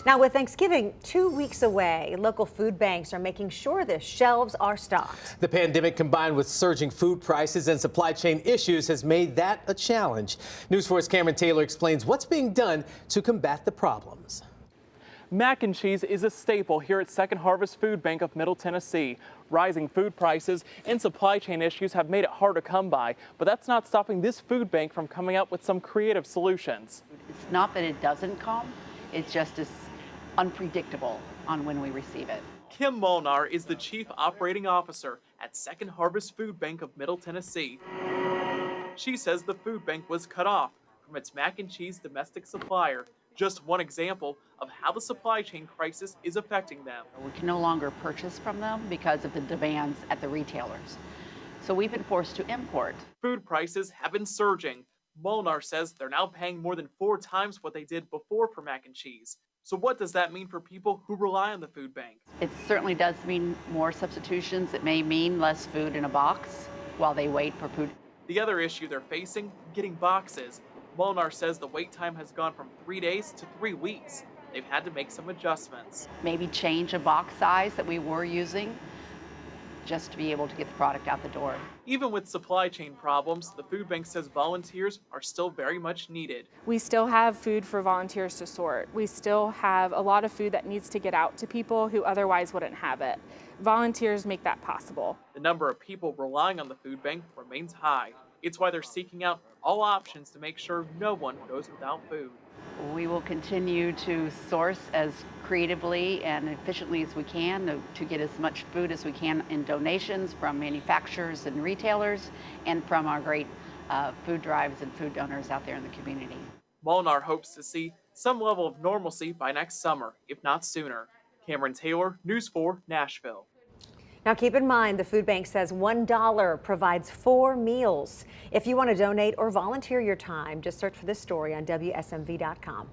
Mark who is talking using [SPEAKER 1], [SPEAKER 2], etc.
[SPEAKER 1] Now, with Thanksgiving 2 weeks away, local food banks are making sure the shelves are stocked.
[SPEAKER 2] The pandemic combined with surging food prices and supply chain issues has made that a challenge. News 4's Cameron Taylor explains what's being done to combat the problems.
[SPEAKER 3] Mac and cheese is a staple here at Second Harvest Food Bank of Middle Tennessee. Rising food prices and supply chain issues have made it hard to come by, but that's not stopping this food bank from coming up with some creative solutions.
[SPEAKER 4] It's not that it doesn't come, it's just as unpredictable on when we receive it.
[SPEAKER 3] Kim Molnar is the Chief Operating Officer at Second Harvest Food Bank of Middle Tennessee. She says the food bank was cut off from its mac and cheese domestic supplier. Just one example of how the supply chain crisis is affecting them.
[SPEAKER 4] We can no longer purchase from them because of the demands at the retailers. So we've been forced to import.
[SPEAKER 3] Food prices have been surging. Molnar says they're now paying more than 4 times what they did before for mac and cheese. So what does that mean for people who rely on the food bank?
[SPEAKER 4] It certainly does mean more substitutions. It may mean less food in a box while they wait for food.
[SPEAKER 3] The other issue they're facing, getting boxes. Molnar says the wait time has gone from 3 days to 3 weeks. They've had to make some adjustments.
[SPEAKER 4] Maybe change a box size that we were using just to be able to get the product out the door.
[SPEAKER 3] Even with supply chain problems, the food bank says volunteers are still very much needed.
[SPEAKER 5] We still have food for volunteers to sort. We still have a lot of food that needs to get out to people who otherwise wouldn't have it. Volunteers make that possible.
[SPEAKER 3] The number of people relying on the food bank remains high. It's why they're seeking out all options to make sure no one goes without food.
[SPEAKER 4] We will continue to source as creatively and efficiently as we can to get as much food as we can in donations from manufacturers and retailers and from our great food drives and food donors out there in the community.
[SPEAKER 3] Molnar hopes to see some level of normalcy by next summer, if not sooner. Cameron Taylor, News 4, Nashville.
[SPEAKER 1] Now, keep in mind, the food bank says $1 provides 4 meals. If you want to donate or volunteer your time, just search for this story on WSMV.com.